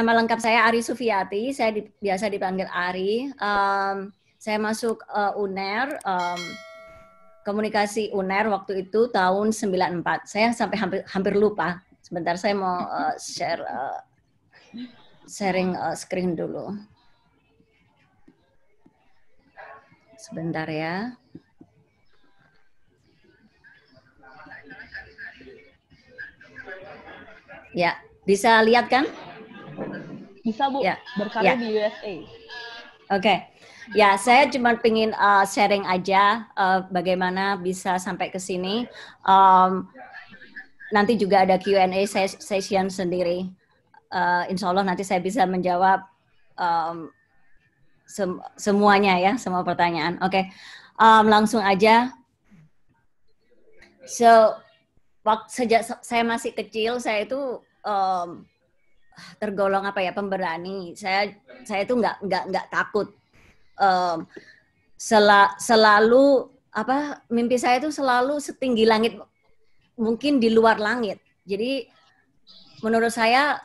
Nama lengkap saya Ari Sufiati, saya biasa dipanggil Ari. Saya masuk UNER, komunikasi UNER waktu itu tahun 94. Saya sampai hampir lupa. Sebentar saya mau sharing screen dulu. Sebentar ya. Ya, bisa lihat kan? Bisa, Bu. Ya. Berkarya Ya. di USA. Oke. Ya, saya cuma pengen sharing aja bagaimana bisa sampai ke sini. Nanti juga ada Q&A session sendiri. Insya Allah nanti saya bisa menjawab semuanya ya, semua pertanyaan. Oke. Langsung aja. So, sejak saya masih kecil, saya itu tergolong apa ya, pemberani. Saya itu nggak takut. Selalu apa, mimpi saya itu selalu setinggi langit, mungkin di luar langit. Jadi menurut saya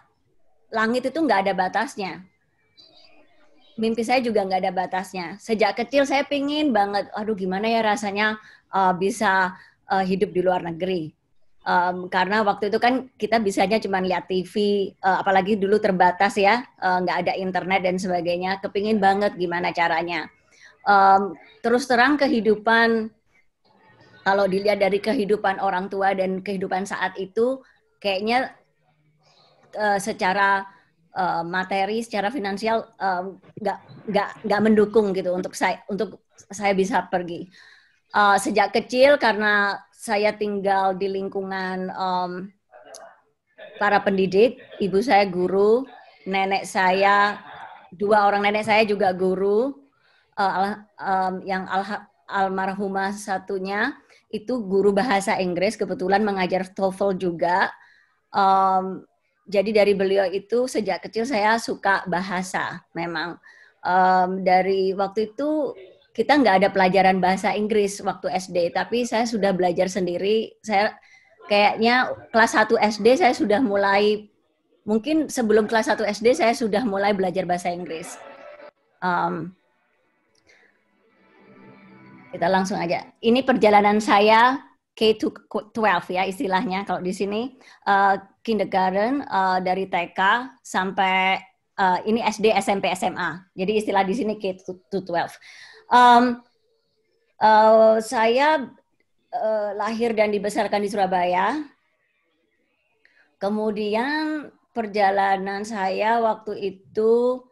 langit itu nggak ada batasnya. Mimpi saya juga nggak ada batasnya. Sejak kecil saya pingin banget, aduh gimana ya rasanya bisa hidup di luar negeri. Karena waktu itu kan kita bisanya cuma lihat TV, apalagi dulu terbatas ya, nggak ada internet dan sebagainya. Kepingin banget gimana caranya. Terus terang kehidupan, kalau dilihat dari kehidupan orang tua dan kehidupan saat itu, kayaknya secara materi, secara finansial nggak mendukung gitu untuk saya bisa pergi. Sejak kecil karena saya tinggal di lingkungan para pendidik, ibu saya guru, nenek saya, dua orang nenek saya juga guru, yang almarhumah satunya itu guru bahasa Inggris, kebetulan mengajar TOEFL juga. Jadi dari beliau itu sejak kecil saya suka bahasa memang. Dari waktu itu kita nggak ada pelajaran bahasa Inggris waktu SD, tapi saya sudah belajar sendiri. Saya kayaknya kelas 1 SD saya sudah mulai, mungkin sebelum kelas 1 SD saya sudah mulai belajar bahasa Inggris. Kita langsung aja. Ini perjalanan saya K-12 ya istilahnya kalau di sini. Kindergarten dari TK sampai ini SD, SMP, SMA. Jadi istilah di sini K-12. Saya lahir dan dibesarkan di Surabaya. Kemudian perjalanan saya waktu itu,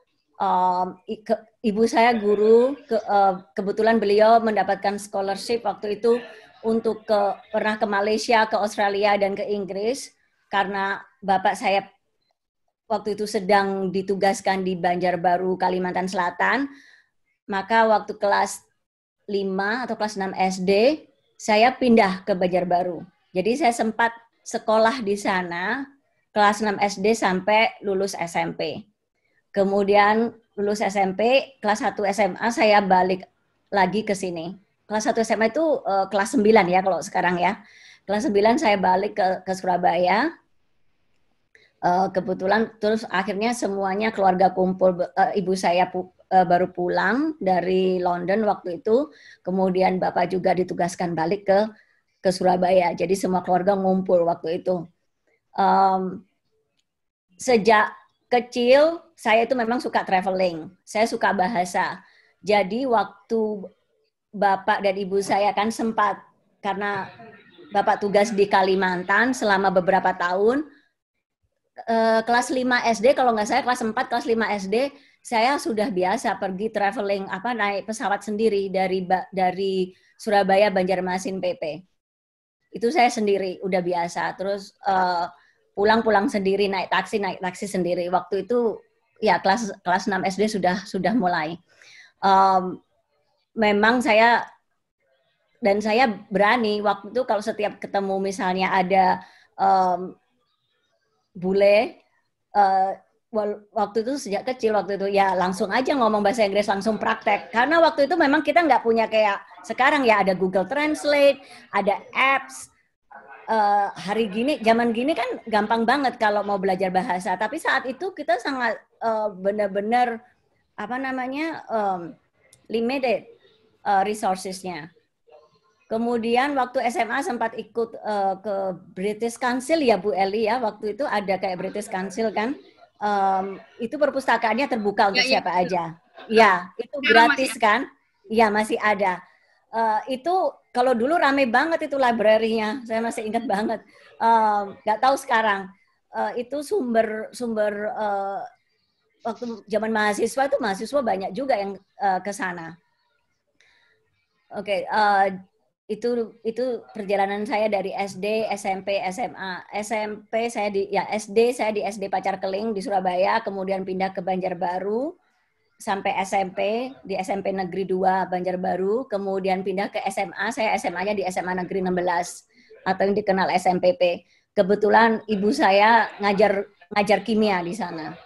ibu saya guru, kebetulan beliau mendapatkan scholarship waktu itu untuk pernah ke Malaysia, ke Australia, dan ke Inggris. Karena bapak saya waktu itu sedang ditugaskan di Banjarbaru, Kalimantan Selatan, maka waktu kelas 5 atau kelas 6 SD, saya pindah ke Banjarbaru. Jadi saya sempat sekolah di sana, kelas 6 SD sampai lulus SMP. Kemudian lulus SMP, kelas 1 SMA saya balik lagi ke sini. Kelas 1 SMA itu kelas 9 ya kalau sekarang ya. Kelas 9 saya balik ke Surabaya. Kebetulan terus akhirnya semuanya keluarga kumpul. Ibu saya baru pulang dari London waktu itu. Kemudian bapak juga ditugaskan balik ke Surabaya. Jadi semua keluarga ngumpul waktu itu. Sejak kecil saya itu memang suka traveling. Saya suka bahasa. Jadi waktu bapak dan ibu saya kan sempat, karena bapak tugas di Kalimantan selama beberapa tahun, kelas 5 SD, kalau nggak saya kelas 4, kelas 5 SD, saya sudah biasa pergi traveling, naik pesawat sendiri dari Surabaya, Banjarmasin, PP. Itu saya sendiri, udah biasa. Terus pulang sendiri, naik taksi sendiri. Waktu itu ya kelas 6 SD sudah mulai. Memang saya berani waktu itu kalau setiap ketemu misalnya ada bule, waktu itu sejak kecil waktu itu ya langsung aja ngomong bahasa Inggris, langsung praktek. Karena waktu itu memang kita nggak punya kayak sekarang ya, ada Google Translate, ada apps. hari gini, zaman gini kan gampang banget kalau mau belajar bahasa. Tapi saat itu kita sangat benar-benar apa namanya limited resources-nya. Kemudian waktu SMA sempat ikut ke British Council ya Bu Eli ya. Waktu itu ada kayak British Council kan. Itu perpustakaannya terbuka untuk siapa aja. Ya, itu gratis kan? Iya masih ada. Itu kalau dulu rame banget itu library-nya, saya masih ingat banget. Nggak tahu sekarang. Itu sumber waktu zaman mahasiswa itu mahasiswa banyak juga yang ke sana. Oke, itu perjalanan saya dari SD, SMP, SMA. SMP saya di SD Pacar Keling di Surabaya, kemudian pindah ke Banjarbaru. Sampai SMP, di SMP Negeri 2 Banjarbaru, kemudian pindah ke SMA, saya SMA-nya di SMA Negeri 16, atau yang dikenal SMPP. Kebetulan ibu saya ngajar kimia di sana.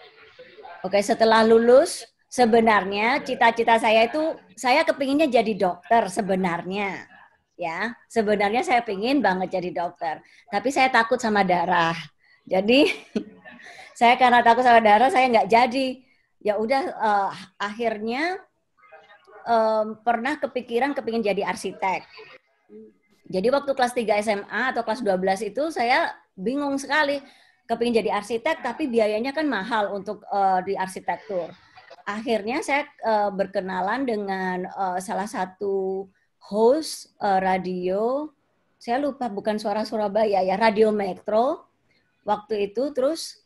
Oke, setelah lulus, sebenarnya cita-cita saya itu, saya kepinginnya jadi dokter sebenarnya. Ya, sebenarnya saya pingin banget jadi dokter. Tapi saya takut sama darah. Jadi, saya karena takut sama darah, saya nggak jadi. Ya udah akhirnya pernah kepingin jadi arsitek. Jadi waktu kelas 3 SMA atau kelas 12 itu saya bingung sekali. Kepingin jadi arsitek tapi biayanya kan mahal untuk di arsitektur. Akhirnya saya berkenalan dengan salah satu host radio, saya lupa bukan Suara Surabaya ya, Radio Metro. Waktu itu terus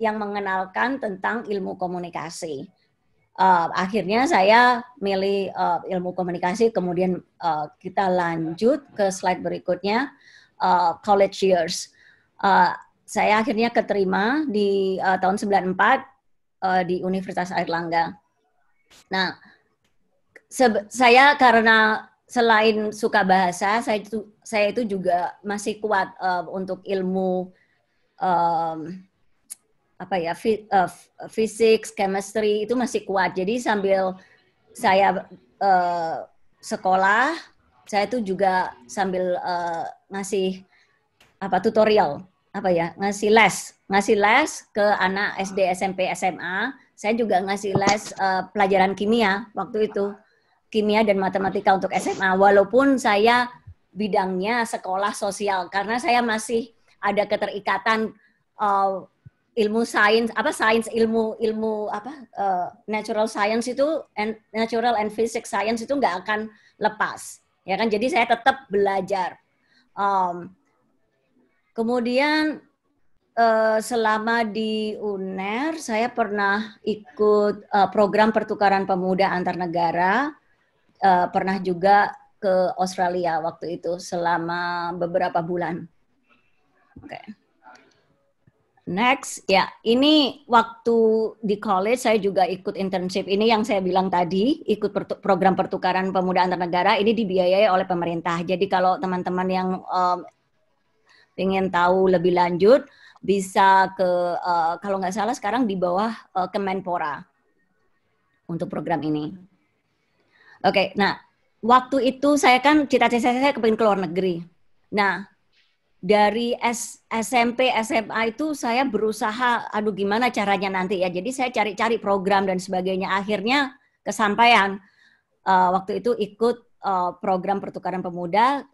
yang mengenalkan tentang ilmu komunikasi. Akhirnya saya milih ilmu komunikasi, kemudian kita lanjut ke slide berikutnya, college years. Saya akhirnya keterima di tahun 94 di Universitas Airlangga. Nah, saya karena selain suka bahasa, saya itu juga masih kuat untuk ilmu fisik, chemistry itu masih kuat. Jadi sambil saya sekolah, saya itu juga sambil ngasih tutorial, ngasih les ke anak SD, SMP, SMA. Saya juga ngasih les pelajaran kimia waktu itu, kimia dan matematika untuk SMA. Walaupun saya bidangnya sekolah sosial, karena saya masih ada keterikatan ilmu sains, natural science itu, natural and physics science itu nggak akan lepas, ya kan? Jadi saya tetap belajar. Kemudian selama di UNER, saya pernah ikut program pertukaran pemuda antar negara, pernah juga ke Australia waktu itu selama beberapa bulan. Oke. Next, ya ini waktu di college saya juga ikut internship. Ini yang saya bilang tadi, ikut program pertukaran pemuda antar negara, ini dibiayai oleh pemerintah. Jadi kalau teman-teman yang ingin tahu lebih lanjut, bisa ke, kalau nggak salah sekarang di bawah Kemenpora untuk program ini. Oke, nah waktu itu saya kan cita-cita saya kepingin ke luar negeri. Nah, dari SMP, SMA itu saya berusaha, gimana caranya nanti ya. Jadi saya cari-cari program dan sebagainya. Akhirnya kesampaian. Waktu itu ikut program pertukaran pemuda.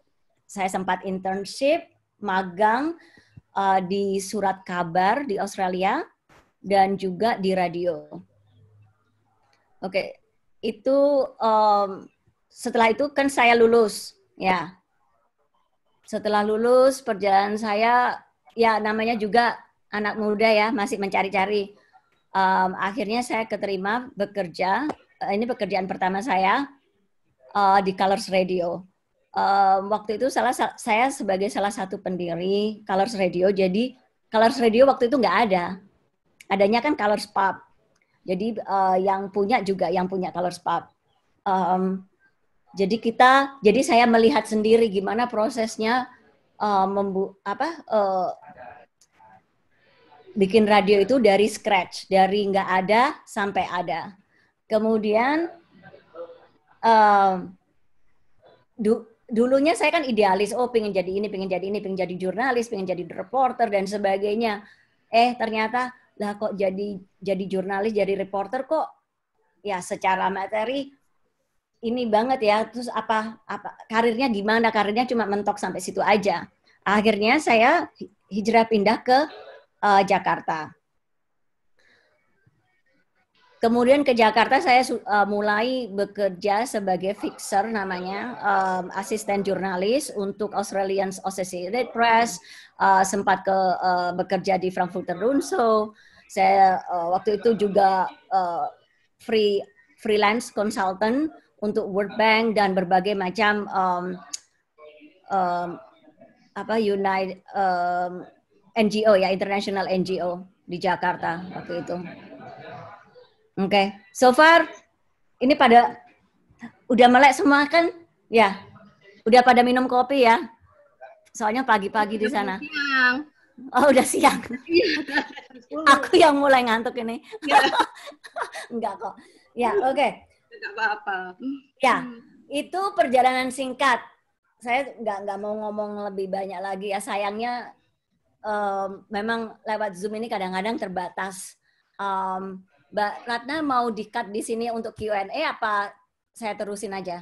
Saya sempat internship, magang di surat kabar di Australia dan juga di radio. Oke, itu setelah itu kan saya lulus, ya. Setelah lulus, perjalanan saya, ya namanya juga anak muda ya, masih mencari-cari. Akhirnya saya keterima bekerja, ini pekerjaan pertama saya di Colors Radio. Waktu itu saya sebagai salah satu pendiri Colors Radio, jadi Colors Radio waktu itu nggak ada. Adanya kan Colors Pub. Jadi yang punya Colors Pub. Jadi saya melihat sendiri gimana prosesnya bikin radio itu dari scratch, dari nggak ada sampai ada. Kemudian dulunya saya kan idealis, oh pengen jadi ini, pengen jadi ini, pengen jadi jurnalis, pengen jadi reporter dan sebagainya. Ternyata lah kok jadi jurnalis, jadi reporter kok ya secara materi ini banget ya. Terus apa karirnya gimana? Karirnya cuma mentok sampai situ aja. Akhirnya saya hijrah pindah ke Jakarta. Kemudian ke Jakarta saya mulai bekerja sebagai fixer namanya, asisten jurnalis untuk Australian Associated Press, sempat bekerja di Frankfurter Rundschau. Saya waktu itu juga freelance consultant untuk World Bank dan berbagai macam United NGO ya, international NGO di Jakarta waktu itu. Oke, so far ini pada udah melek semua kan? Ya, udah pada minum kopi ya? Soalnya pagi-pagi di sana. Siang. Oh, udah siang. Aku yang mulai ngantuk ini. Enggak kok. Ya, oke. Enggak apa-apa. Ya, itu perjalanan singkat. Saya nggak mau ngomong lebih banyak lagi ya. Sayangnya memang lewat Zoom ini kadang-kadang terbatas. Mbak Ratna mau di-cut di sini untuk Q&A apa saya terusin aja?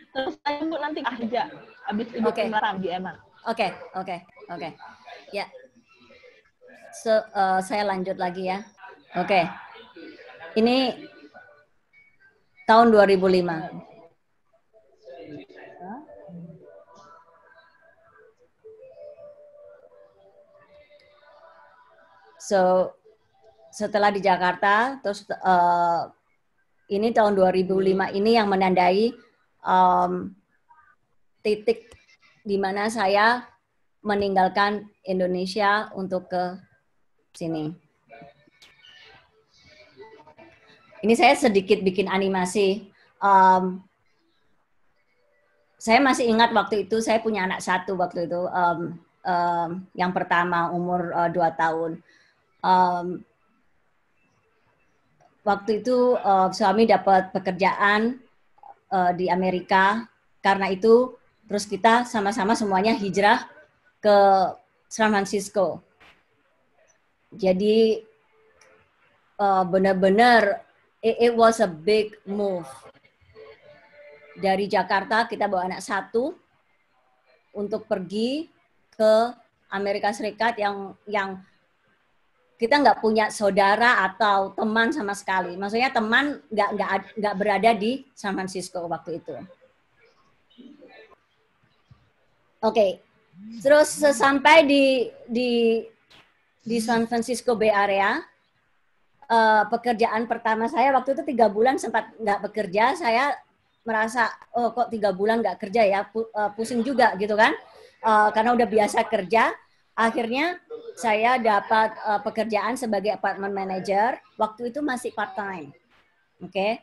Terus aja Bu nanti aja. Habis Ibu di emak. Oke. Ya. Saya lanjut lagi ya. Oke. Ini tahun 2005. So, setelah di Jakarta, terus ini tahun 2005 ini yang menandai titik di mana saya meninggalkan Indonesia untuk ke sini. Ini saya sedikit bikin animasi. Saya masih ingat waktu itu saya punya anak satu waktu itu. Yang pertama umur 2 tahun. Waktu itu suami dapat pekerjaan di Amerika, karena itu terus kita sama-sama semuanya hijrah ke San Francisco. Jadi benar-benar it was a big move. Dari Jakarta kita bawa anak satu untuk pergi ke Amerika Serikat yang kita nggak punya saudara atau teman sama sekali. Maksudnya teman nggak berada di San Francisco waktu itu. Oke. Terus sampai di San Francisco Bay Area, pekerjaan pertama saya waktu itu 3 bulan sempat nggak bekerja. Saya merasa kok 3 bulan nggak kerja ya, pusing juga gitu kan, karena udah biasa kerja. Akhirnya saya dapat pekerjaan sebagai apartment manager. Waktu itu masih part time. Oke.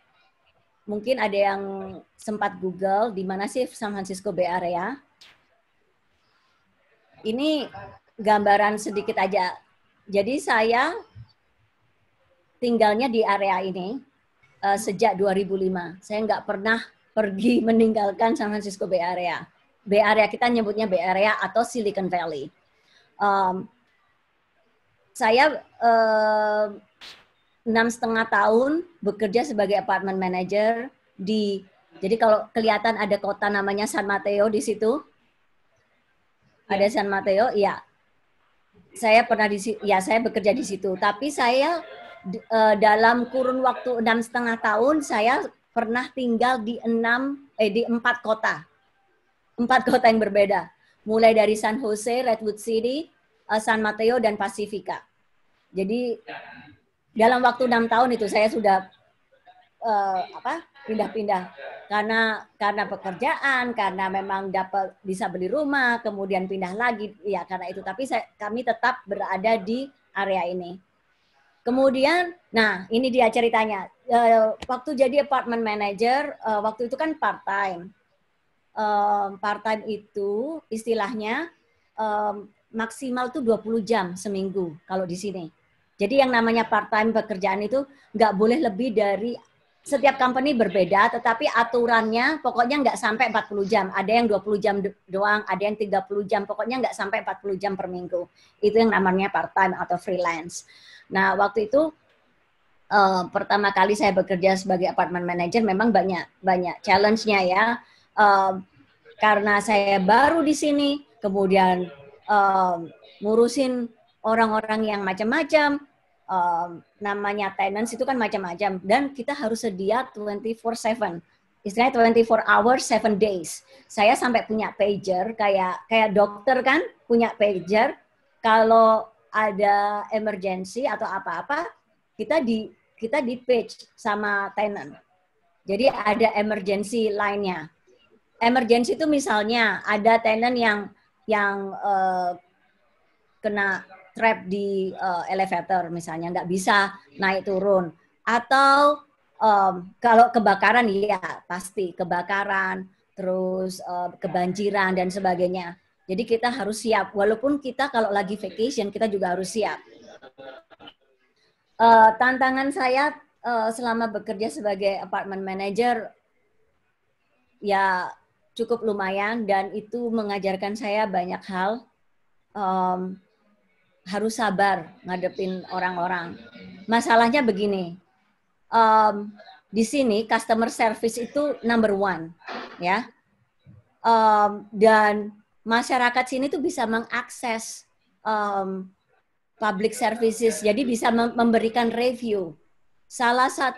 Mungkin ada yang sempat Google di mana sih San Francisco Bay Area. Ini gambaran sedikit aja. Jadi saya tinggalnya di area ini sejak 2005. Saya nggak pernah pergi meninggalkan San Francisco Bay Area. Bay Area kita nyebutnya Bay Area atau Silicon Valley. Saya 6,5 tahun bekerja sebagai apartment manager jadi kalau kelihatan ada kota namanya San Mateo di situ, ada San Mateo, ya. Saya pernah saya bekerja di situ. Tapi saya dalam kurun waktu 6,5 tahun saya pernah tinggal di 4 kota, 4 kota yang berbeda. Mulai dari San Jose, Redwood City, San Mateo, dan Pacifica. Jadi dalam waktu 6 tahun itu saya sudah pindah-pindah karena pekerjaan, karena memang bisa beli rumah, kemudian pindah lagi ya karena itu. Tapi kami tetap berada di area ini. Kemudian, nah ini dia ceritanya. Waktu jadi apartment manager, waktu itu kan part time. Part-time itu istilahnya maksimal tuh 20 jam seminggu kalau di sini. Jadi yang namanya part-time pekerjaan itu nggak boleh lebih dari, setiap company berbeda, tetapi aturannya pokoknya nggak sampai 40 jam. Ada yang 20 jam doang, ada yang 30 jam, pokoknya nggak sampai 40 jam per minggu. Itu yang namanya part-time atau freelance. Nah, waktu itu pertama kali saya bekerja sebagai apartment manager memang banyak challenge-nya ya. Karena saya baru di sini, kemudian ngurusin orang-orang yang macam-macam, namanya tenants itu kan macam-macam, dan kita harus sedia 24/7, istilahnya 24 hours 7 days. Saya sampai punya pager, kayak dokter kan punya pager, kalau ada emergency atau apa-apa kita di page sama tenant. Jadi ada emergency line-nya. Emergency itu misalnya ada tenant yang kena trap di elevator misalnya, nggak bisa naik turun, atau kalau kebakaran ya pasti kebakaran, terus kebanjiran dan sebagainya. Jadi kita harus siap, walaupun kita kalau lagi vacation kita juga harus siap. Tantangan saya selama bekerja sebagai apartment manager ya cukup lumayan, dan itu mengajarkan saya banyak hal. Harus sabar ngadepin orang-orang. Masalahnya begini, di sini customer service itu number one, ya. Dan masyarakat sini tuh bisa mengakses public services, jadi bisa memberikan review. Salah satu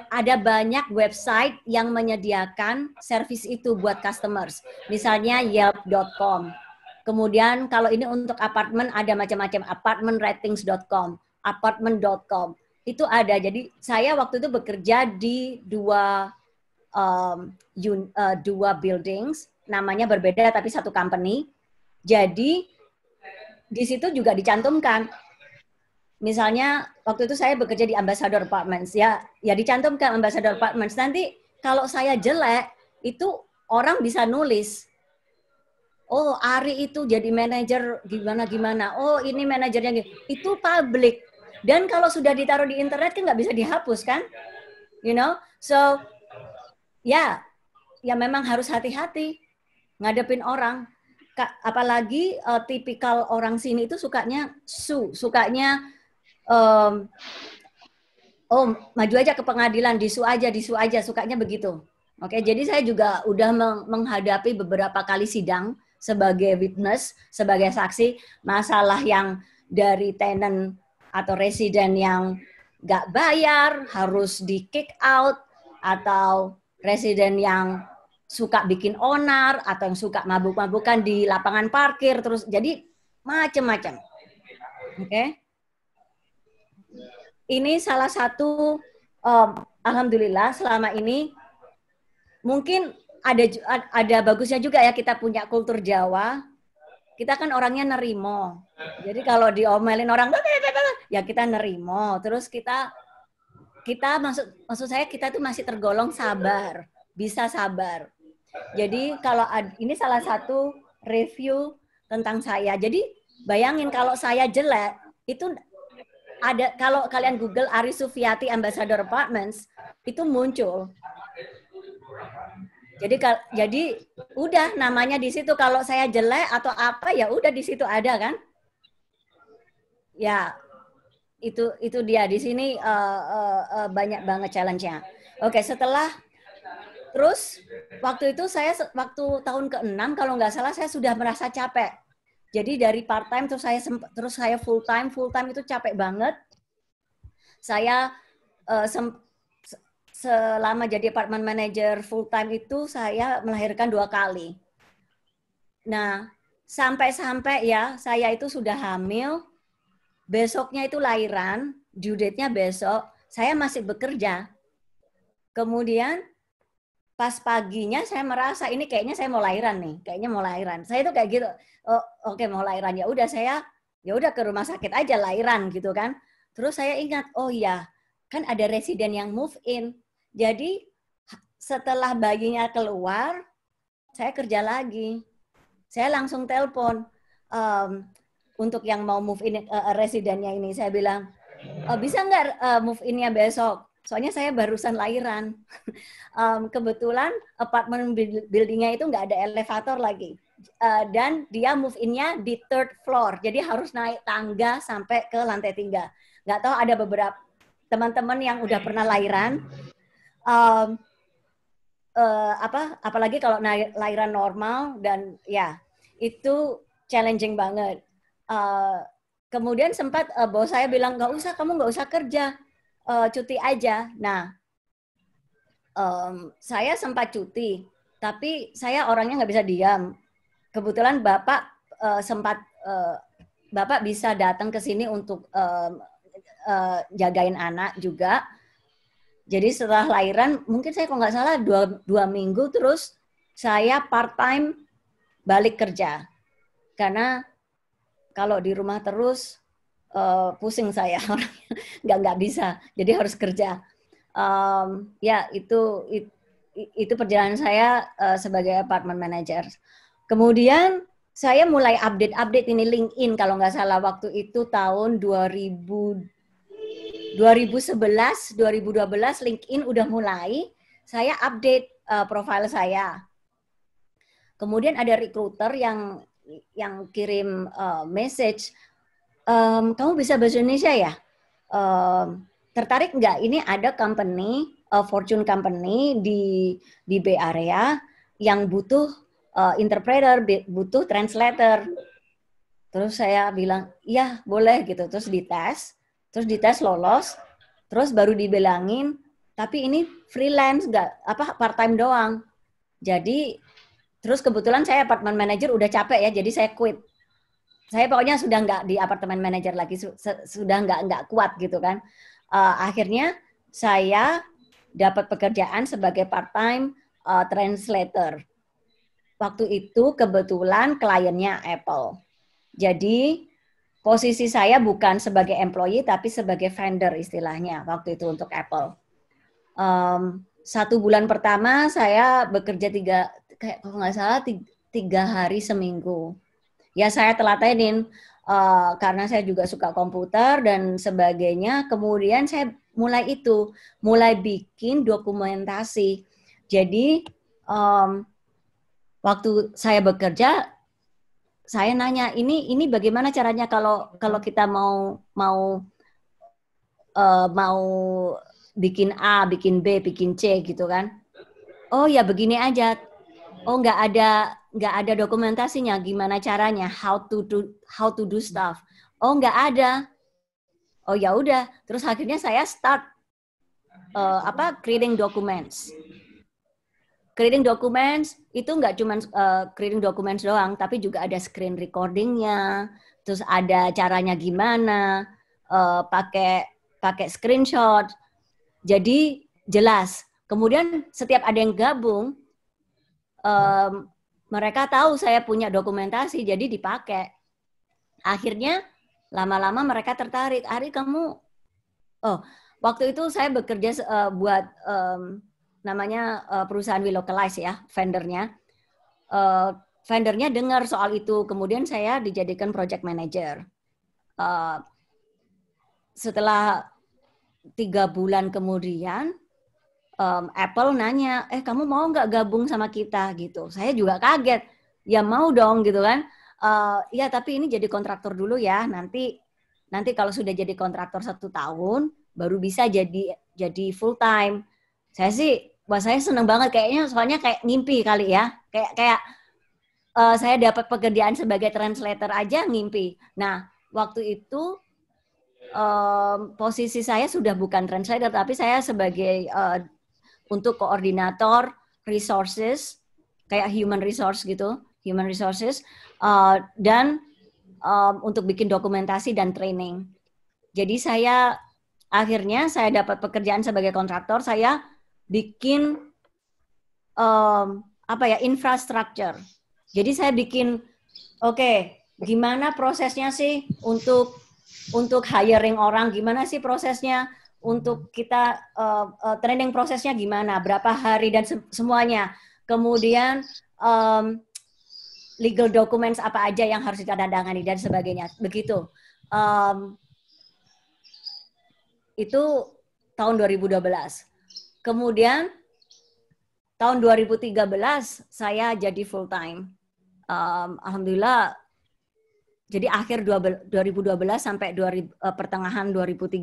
ada banyak website yang menyediakan service itu buat customers, misalnya Yelp.com. Kemudian kalau ini untuk apartemen ada macam-macam, apartmentratings.com, apartment.com. Itu ada. Jadi saya waktu itu bekerja di dua buildings, namanya berbeda tapi satu company. Jadi di situ juga dicantumkan. Misalnya waktu itu saya bekerja di Ambassador Apartments, ya dicantumkan Ambassador Apartments. Nanti kalau saya jelek, itu orang bisa nulis, oh Ari itu jadi manajer gimana. Oh ini manajernya gitu. Itu publik. Dan kalau sudah ditaruh di internet kan nggak bisa dihapus kan, you know. So ya memang harus hati-hati ngadepin orang. Apalagi tipikal orang sini itu sukanya sukanya maju aja ke pengadilan, disu aja, sukanya begitu. Oke, jadi saya juga udah menghadapi beberapa kali sidang sebagai witness, sebagai saksi, masalah yang dari tenant atau residen yang nggak bayar, harus di kick out, atau residen yang suka bikin onar, atau yang suka mabuk-mabukan di lapangan parkir, terus jadi macam-macam. Oke. Ini salah satu, alhamdulillah selama ini mungkin ada bagusnya juga ya kita punya kultur Jawa. Kita kan orangnya nerimo. Jadi kalau diomelin orang, ya kita nerimo. Terus kita maksud saya kita tuh masih tergolong sabar, bisa sabar. Jadi kalau ini salah satu review tentang saya. Jadi bayangin kalau saya jelek, itu ada, kalau kalian Google Ari Sufiati Ambassador Apartments, itu muncul. Jadi udah namanya di situ, kalau saya jelek atau apa ya udah di situ ada kan? Ya itu dia di sini banyak banget challenge-nya. Oke, terus waktu itu saya waktu tahun ke-6 kalau nggak salah saya sudah merasa capek. Jadi dari part time terus saya full time itu capek banget. Saya selama jadi apartment manager full time itu saya melahirkan 2 kali. Nah, sampai ya saya itu sudah hamil, besoknya itu lahiran, due date-nya besok, saya masih bekerja. Kemudian pas paginya saya merasa ini kayaknya saya mau lahiran nih, Saya itu kayak gitu, oke, mau lahiran, ya udah ke rumah sakit aja lahiran gitu kan. Terus saya ingat, oh iya, kan ada residen yang move in. Jadi setelah bayinya keluar, saya kerja lagi. Saya langsung telepon, untuk yang mau move in residennya ini, saya bilang, bisa nggak move innya besok? Soalnya saya barusan lahiran. Kebetulan apartemen buildingnya itu nggak ada elevator lagi. Dan dia move innya di third floor. Jadi harus naik tangga sampai ke lantai 3. Nggak tahu ada beberapa teman-teman yang udah pernah lahiran. Apalagi kalau lahiran normal dan ya itu challenging banget. Kemudian sempat bos saya bilang kamu nggak usah kerja, cuti aja. Nah, saya sempat cuti, tapi saya orangnya nggak bisa diam. Kebetulan Bapak Bapak bisa datang ke sini untuk jagain anak juga. Jadi setelah lahiran, mungkin saya kalau nggak salah 2 minggu terus saya part time balik kerja. Karena kalau di rumah terus pusing saya, nggak bisa. Jadi harus kerja. Ya itu perjalanan saya sebagai apartment manager. Kemudian saya mulai update ini LinkedIn kalau nggak salah waktu itu tahun 2011, 2012 LinkedIn udah mulai. Saya update profile saya. Kemudian ada recruiter yang kirim message, kamu bisa bahasa Indonesia ya? Tertarik nggak? Ini ada company, Fortune company di Bay Area yang butuh interpreter, butuh translator. Terus saya bilang, iya boleh gitu. Terus dites lolos, terus baru dibilangin, tapi ini freelance nggak, part time doang. Jadi terus kebetulan saya apartemen manager udah capek ya, jadi saya quit. Saya pokoknya sudah nggak di apartemen manager lagi, sudah nggak kuat gitu kan. Akhirnya saya dapat pekerjaan sebagai part-time translator. Waktu itu kebetulan kliennya Apple. Jadi posisi saya bukan sebagai employee, tapi sebagai vendor istilahnya waktu itu untuk Apple. 1 bulan pertama saya bekerja kalau nggak salah 3 hari seminggu. Ya saya telatenin karena saya juga suka komputer dan sebagainya. Kemudian saya mulai bikin dokumentasi. Jadi waktu saya bekerja, saya nanya ini bagaimana caranya kalau kita mau bikin A, bikin B, bikin C gitu kan? Oh ya begini aja. Oh nggak ada dokumentasinya, gimana caranya, how to do stuff. Oh nggak ada. Oh ya udah. Terus akhirnya saya start creating documents. Creating documents itu nggak cuma creating documents doang, tapi juga ada screen recordingnya. Terus ada caranya gimana, pakai screenshot. Jadi jelas. Kemudian setiap ada yang gabung, mereka tahu saya punya dokumentasi, jadi dipakai. Akhirnya lama-lama mereka tertarik. Ari kamu, waktu itu saya bekerja buat namanya perusahaan We Localize ya, vendornya. Vendornya dengar soal itu, kemudian saya dijadikan project manager. Setelah 3 bulan kemudian, Apple nanya, kamu mau nggak gabung sama kita gitu. Saya juga kaget, ya mau dong gitu kan. Ya tapi ini jadi kontraktor dulu ya. Nanti kalau sudah jadi kontraktor 1 tahun, baru bisa jadi full time. Saya seneng banget kayaknya, soalnya kayak ngimpi kali ya. Kayak saya dapat pekerjaan sebagai translator aja ngimpi. Nah waktu itu posisi saya sudah bukan translator, tapi saya sebagai untuk koordinator resources, kayak human resources, dan untuk bikin dokumentasi dan training. Jadi akhirnya saya dapat pekerjaan sebagai kontraktor, saya bikin infrastructure. Jadi saya bikin, gimana prosesnya sih untuk hiring orang, gimana sih prosesnya untuk kita training prosesnya gimana, berapa hari dan semuanya. Kemudian legal documents apa aja yang harus ditandatangani dan sebagainya. Begitu. Itu tahun 2012. Kemudian tahun 2013 saya jadi full time. Alhamdulillah. Jadi akhir 2012 sampai pertengahan 2013,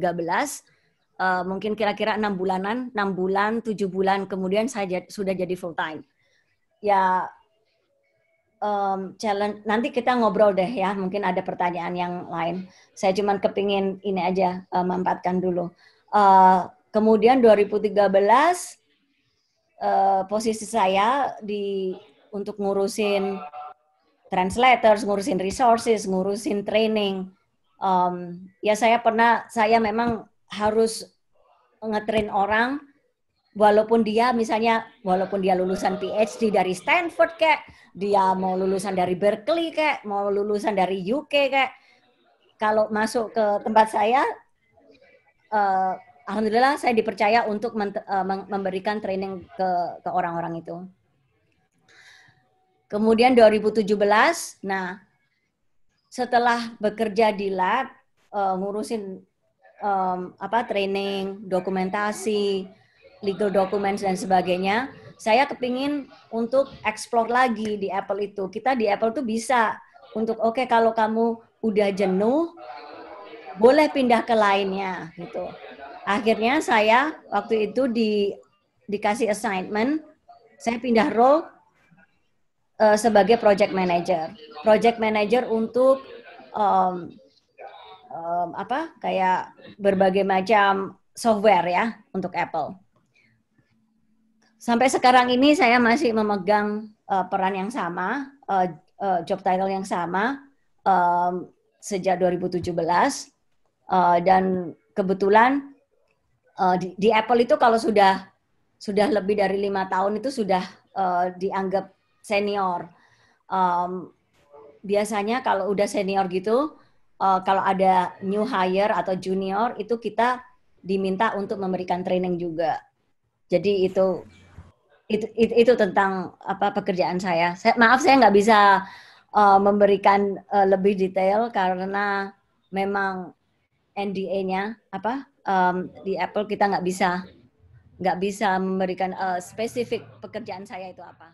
mungkin kira-kira 6 bulanan, 6 bulan, 7 bulan kemudian saya sudah jadi full time. Ya, challenge nanti kita ngobrol deh ya, mungkin ada pertanyaan yang lain. Saya cuman kepingin ini aja memanfaatkan dulu. Kemudian 2013 posisi saya untuk ngurusin translators, ngurusin resources, ngurusin training. Ya saya memang harus ngetrain orang walaupun dia lulusan PhD dari Stanford kayak, dia mau lulusan dari Berkeley kayak, mau lulusan dari UK kayak, kalau masuk ke tempat saya, alhamdulillah saya dipercaya untuk memberikan training ke orang-orang itu. Kemudian 2017, nah setelah bekerja di lab, ngurusin training, dokumentasi, legal documents dan sebagainya, saya kepingin untuk explore lagi di Apple itu. Kita di Apple tuh bisa untuk kalau kamu udah jenuh, boleh pindah ke lainnya gitu. Akhirnya saya waktu itu dikasih assignment, saya pindah role sebagai project manager. Project manager untuk kayak berbagai macam software ya untuk Apple. Sampai sekarang ini saya masih memegang peran yang sama, job title yang sama sejak 2017 dan kebetulan di Apple itu kalau sudah lebih dari 5 tahun itu sudah dianggap senior. Biasanya kalau udah senior gitu, kalau ada new hire atau junior itu kita diminta untuk memberikan training juga. Jadi itu tentang pekerjaan saya. Maaf saya nggak bisa memberikan lebih detail karena memang NDA-nya di Apple kita nggak bisa memberikan spesifik pekerjaan saya itu apa.